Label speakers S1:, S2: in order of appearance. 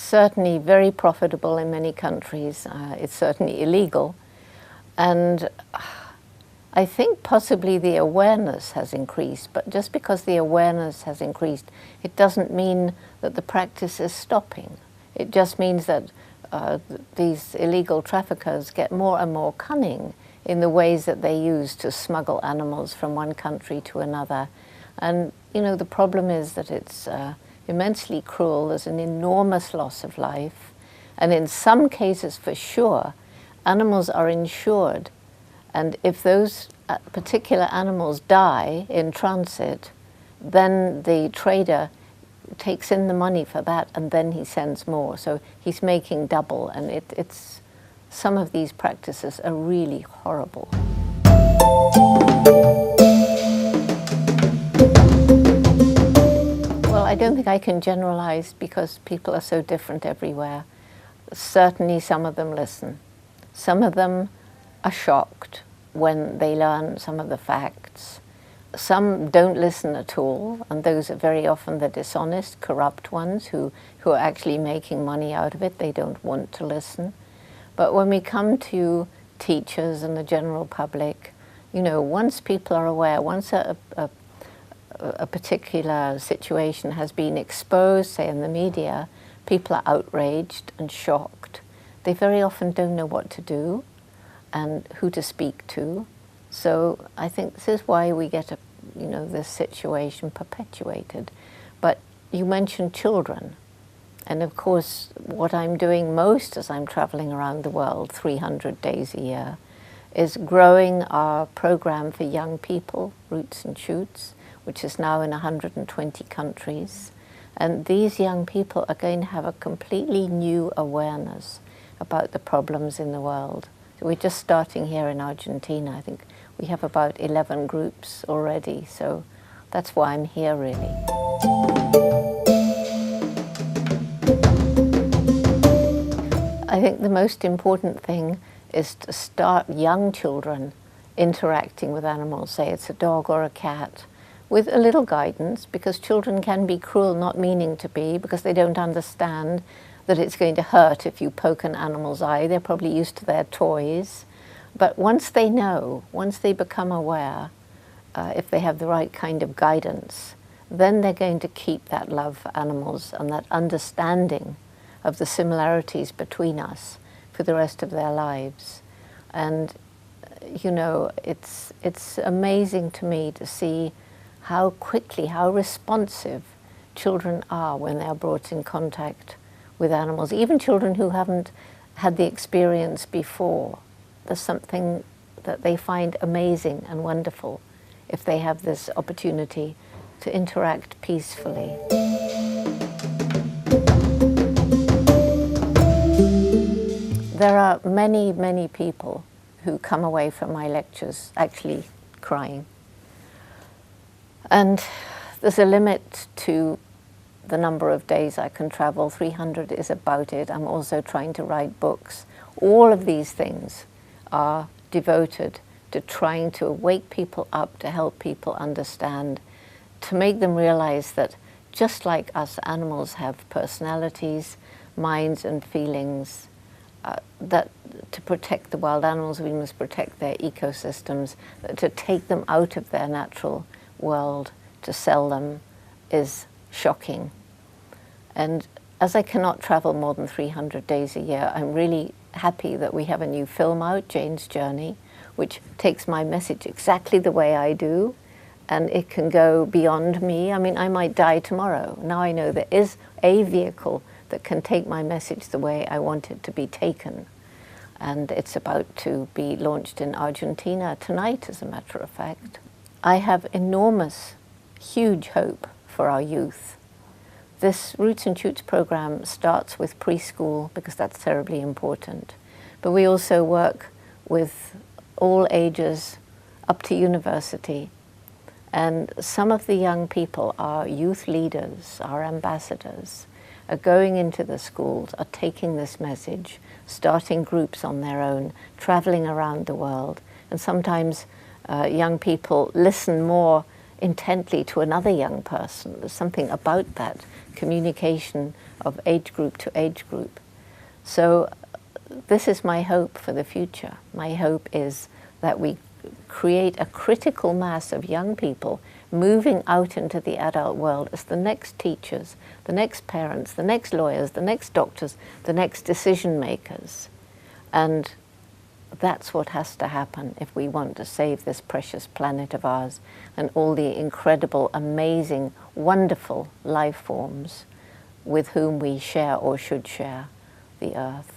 S1: certainly very profitable in many countries. It's certainly illegal. And I think possibly the awareness has increased, but just because the awareness has increased, it doesn't mean that the practice is stopping. It just means that these illegal traffickers get more and more cunning in the ways that they use to smuggle animals from one country to another. And, you know, the problem is that it's immensely cruel. There's an enormous loss of life. And in some cases, for sure, animals are insured. And if those particular animals die in transit, then the trader takes in the money for that, and then he sends more. So he's making double, and it's some of these practices are really horrible. Well, I don't think I can generalize because people are so different everywhere. Certainly some of them listen. Some of them are shocked when they learn some of the facts. Some don't listen at all, and those are very often the dishonest, corrupt ones who are actually making money out of it. They don't want to listen. But when we come to teachers and the general public, you know, once people are aware, once a particular situation has been exposed, say in the media, people are outraged and shocked. They very often don't know what to do and who to speak to. So I think this is why we get this situation perpetuated. But you mentioned children. And of course, what I'm doing most as I'm traveling around the world, 300 days a year, is growing our program for young people, Roots and Shoots, which is now in 120 countries. And these young people are going to have a completely new awareness about the problems in the world. So we're just starting here in Argentina. I think we have about 11 groups already, so that's why I'm here, really. I think the most important thing is to start young children interacting with animals, say it's a dog or a cat, with a little guidance, because children can be cruel, not meaning to be, because they don't understand that it's going to hurt if you poke an animal's eye. They're probably used to their toys. But once they know, once they become aware, if they have the right kind of guidance, then they're going to keep that love for animals and that understanding of the similarities between us for the rest of their lives. And, you know, it's amazing to me to see how quickly, how responsive children are when they are brought in contact with animals, even children who haven't had the experience before. There's something that they find amazing and wonderful if they have this opportunity to interact peacefully. There are many, many people who come away from my lectures actually crying. And there's a limit to the number of days I can travel. 300 is about it. I'm also trying to write books. All of these things are devoted to trying to wake people up, to help people understand, to make them realize that just like us, animals have personalities, minds and feelings, that to protect the wild animals we must protect their ecosystems, that to take them out of their natural world, to sell them, is shocking. And as I cannot travel more than 300 days a year, I'm really happy that we have a new film out, Jane's Journey, which takes my message exactly the way I do, and it can go beyond me. I mean, I might die tomorrow. Now I know there is a vehicle that can take my message the way I want it to be taken. And it's about to be launched in Argentina tonight, as a matter of fact. I have enormous, huge hope for our youth. This Roots and Shoots program starts with preschool because that's terribly important. But we also work with all ages up to university. And some of the young people, our youth leaders, our ambassadors, are going into the schools, are taking this message, starting groups on their own, traveling around the world. And sometimes young people listen more intently to another young person. There's something about that communication of age group to age group. So this is my hope for the future. My hope is that we create a critical mass of young people moving out into the adult world as the next teachers, the next parents, the next lawyers, the next doctors, the next decision makers. And that's what has to happen if we want to save this precious planet of ours and all the incredible, amazing, wonderful life forms with whom we share or should share the earth.